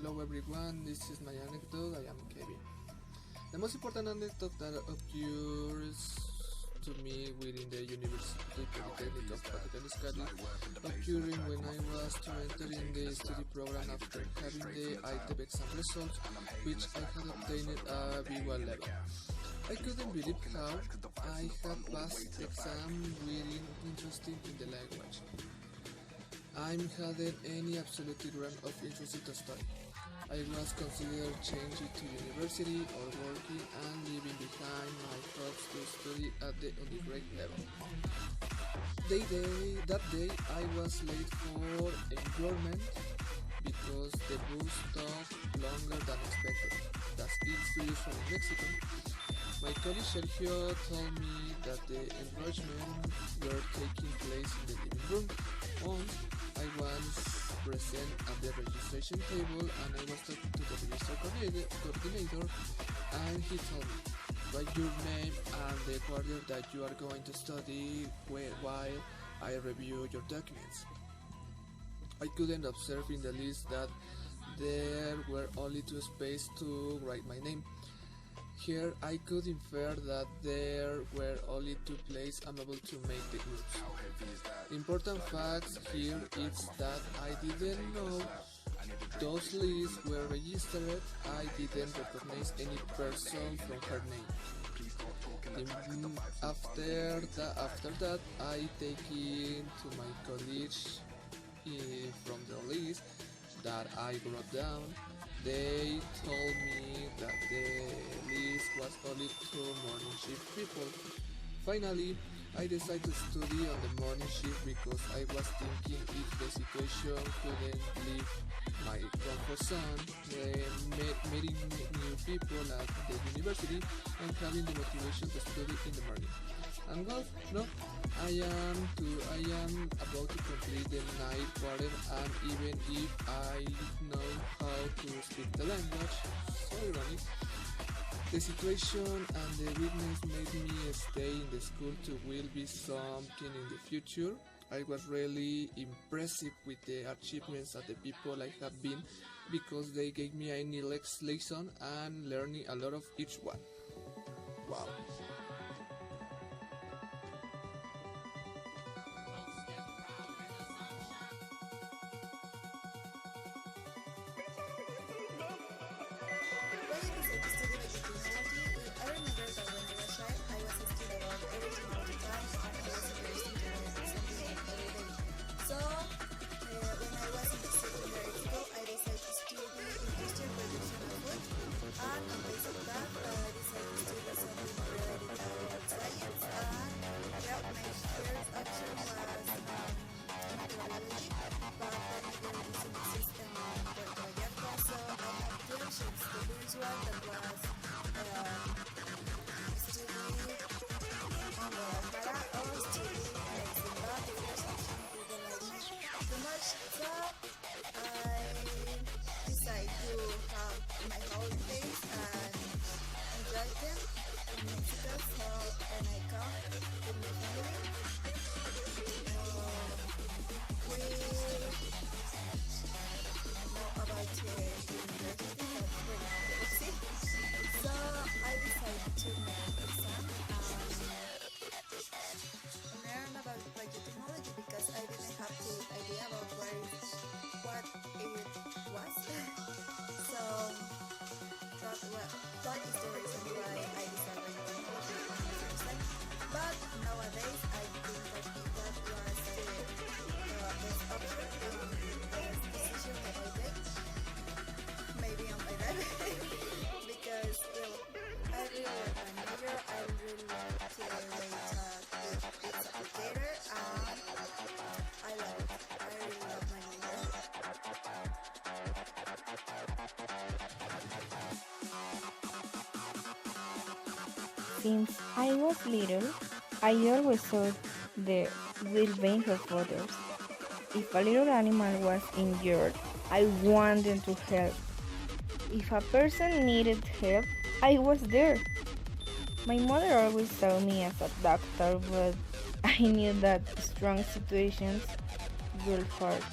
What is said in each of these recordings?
Hello everyone, this is my anecdote. I am Kevin. The most important anecdote that occurs to me within the University Polytechnic of Pakistanis occurring when I was to enter in the study program after having the ITEP exam results, which I had obtained a B1 level. I couldn't believe how I had passed the exam within interesting in the language. I hadn't any absolute ground of interest to study. I was considering changing to university or working and leaving behind my hopes to study at the undergrad level. That day I was late for enrollment because the bus took longer than expected. That's usual in Mexico. My colleague Sergio told me that the enrollment were taking place in the living room. Once I was present at the registration table and I was talking to the register coordinator, and he told me, write your name and the quarter that you are going to study while I review your documents. I couldn't observe in the list that there were only 2 spaces to write my name. Here I could infer that there were only 2 places able to make the groups. The important fact here is that I didn't know those lists were registered. I didn't recognize any person from her name. After that, I take it to my colleagues from the list that I wrote down. They told me that the list was only 2 morning shift people. Finally, I decided to study on the morning shift because I was thinking if the situation couldn't leave my comfort zone, meeting new people at the university and having the motivation to study in the morning. And well, no, I am about to complete the night quarter, and even if I know how to speak the language, so ironic, the situation and the weakness made me stay in the school to will be something in the future. I was really impressed with the achievements of the people I have been because they gave me any lesson and learning a lot of each one. Wow. Why I decided to study biotechnology? I remember that when I was child, I was studying about everything all the time, and I was interested in learning something every day. So, when I was in the secondary school, I decided to study industrial production of food, and on base of that, I decided to study something related to science. And yeah, my first option was meteorology, but the meteorology doesn't exist in Puerto Vallarta, so I had 2 options. The first one that was study on Guadalajara or study medicine, but the first option didn't like me too much, so I decided to have my holidays and enjoy them in Mexico. So when I come with my family, we know about the university that we're now see. So I decided to make an exam and learn about biotechnology because I didn't have the idea about what it was. So that is the reason why I decided biotechnology on the first time. But nowadays I think that was the best option and best decision that I made. Maybe on my bed because I really like my major. I really like to rate its applicator, and I love it. I really love my major. Since I was little, I always saw the well-being of others. If a little animal was injured, I wanted to help. If a person needed help, I was there. My mother always saw me as a doctor, but I knew that strong situations will hurt.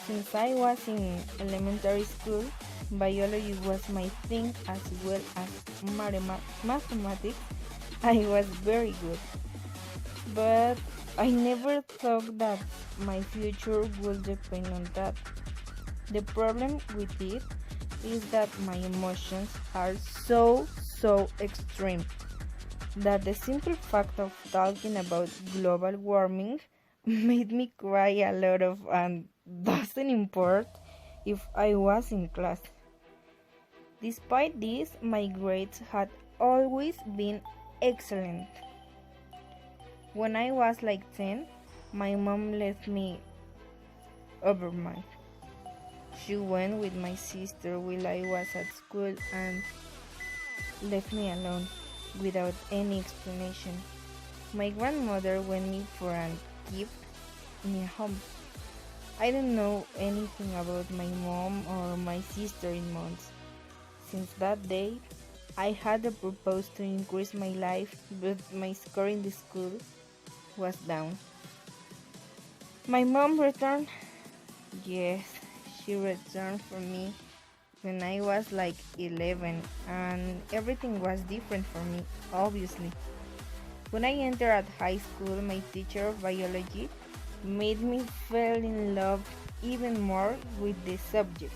Since I was in elementary school, biology was my thing as well as mathematics. I was very good, but I never thought that my future would depend on that. The problem with it is that my emotions are so extreme that the simple fact of talking about global warming made me cry a lot of and doesn't import if I was in class. Despite this, my grades had always been excellent. When I was like 10, my mom left me overnight. She went with my sister while I was at school and left me alone without any explanation. My grandmother went me for a gift in a home. I don't know anything about my mom or my sister in months. Since that day, I had a proposal to increase my life, but my score in the school was down. My mom returned. Yes, she returned for me when I was like 11, and everything was different for me, obviously. When I entered at high school, my teacher of biology made me fall in love even more with the subject,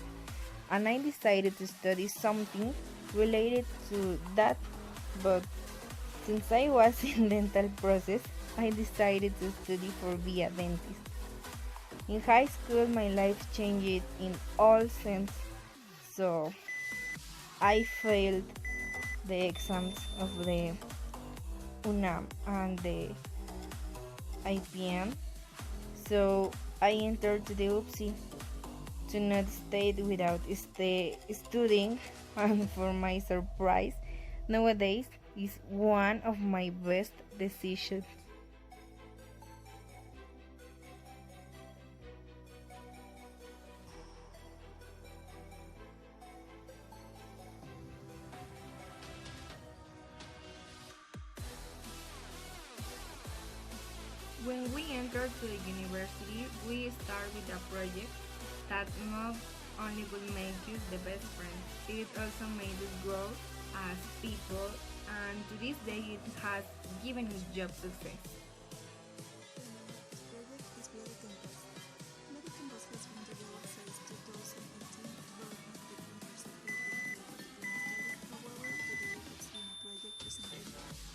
and I decided to study something related to that, but since I was in dental process, I decided to study for be a dentist. In high school, my life changed in all sense, so I failed the exams of the UNAM and the IPM, so I entered the UPSI to not stay without studying, and for my surprise, nowadays is one of my best decisions. When we enter to the university, we start with a project that not only will make us the best friends, it also made us grow as people, and to this day it has given us job success. This project is really complex. Bloody Campus has been developed since 2018 but not the universal building yet to be installed. However, the work has been a project presented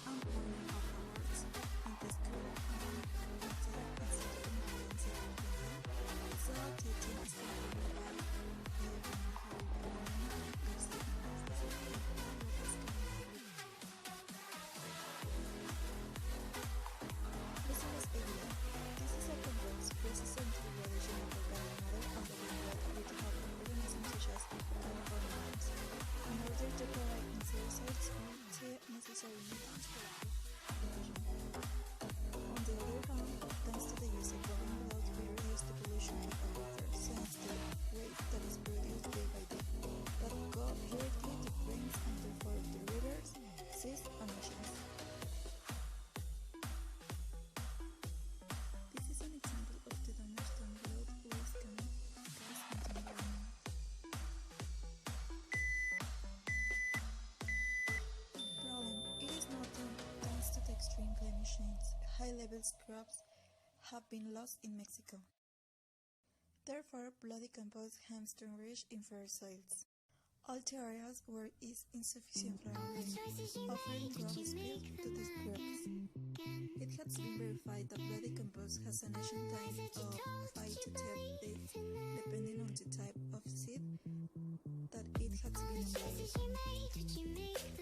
and winning of awards in the school and the Instituto Marense de Ingeniería. So teaching is controlled by García H.L. This is a conference presented to the relation of the grandmother and the world with the help of organisms such as Californians in order to provide insights into necessary meetings for pollution. On the other hand, thanks to the use of boring roads, we reduce the pollution of aquifers since the waste that is produced day by day that go directly to drains and therefore to rivers, seas and oceans. This is an example of the understand road waste can cause into environment. Problem: it is not done thanks to the extreme climate change. High levels crops have been lost in Mexico. Therefore, bloody compost has to enrich in fair soils. All the areas where is insufficient rain, offering growing speed to these crops. It has been verified that bloody compost has an action time of 5 to 10 days, depending on the type of seed that it has been embedded.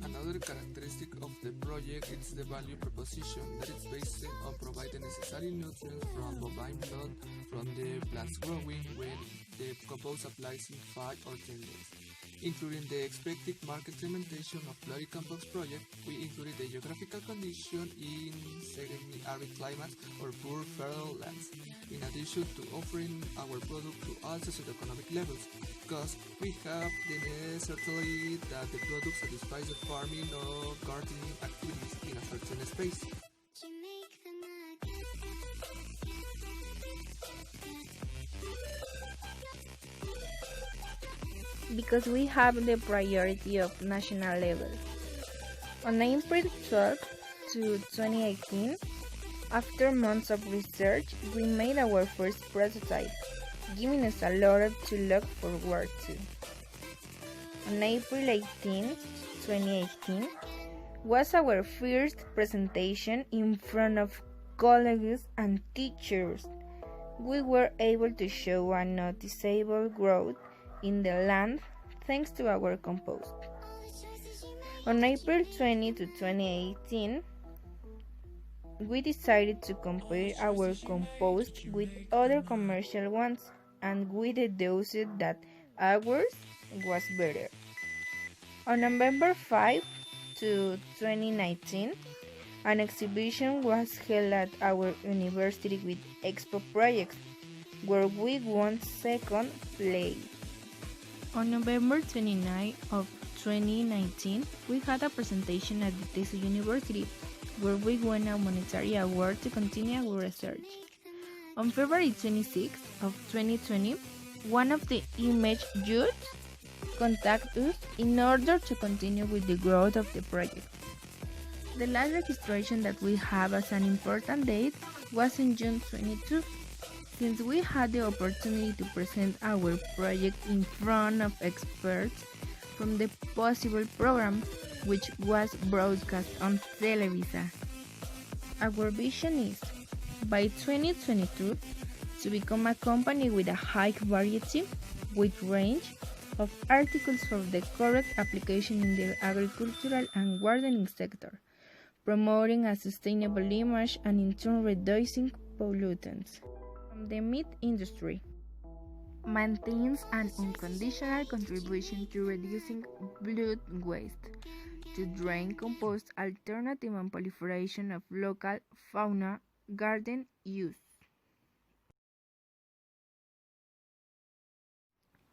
Another characteristic of the project is the value proposition that is based on providing necessary nutrients from bovine blood from the plants growing when the compost applies in 5 or 10 days. Including the expected market implementation of bloody compost project, we included the geographical condition in semi-arid climates or poor fertile lands, in addition to offering our product to all socioeconomic levels, because we have the necessity that the product satisfies the farming or gardening activities in a certain space. because we have the priority of national level. On April 12 to 2018, after months of research, we made our first prototype, giving us a lot to look forward to. On April 18, 2018, was our first presentation in front of colleagues and teachers. We were able to show a noticeable growth in the land thanks to our compost. On April 20 to 2018, we decided to compare our compost with other commercial ones, and we deduced that ours was better. On November 5 to 2019, an exhibition was held at our university with Expo projects, where we won second place. On November 29 of 2019, we had a presentation at the TESO University, where we won a monetary award to continue our research. On February 26 of 2020, one of the image youths contacted us in order to continue with the growth of the project. The last registration that we have as an important date was in June 22, since we had the opportunity to present our project in front of experts from the possible program, which was broadcast on Televisa. Our vision is, by 2022, to become a company with a high variety, with range of articles for the correct application in the agricultural and gardening sector, promoting a sustainable image and in turn reducing pollutants. From the meat industry, maintains an unconditional contribution to reducing blood waste, to drain compost alternative and proliferation of local fauna garden use.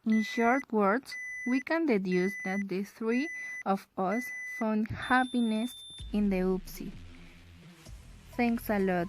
In short words, we can deduce that the three of us found happiness in the UPSI. Thanks a lot.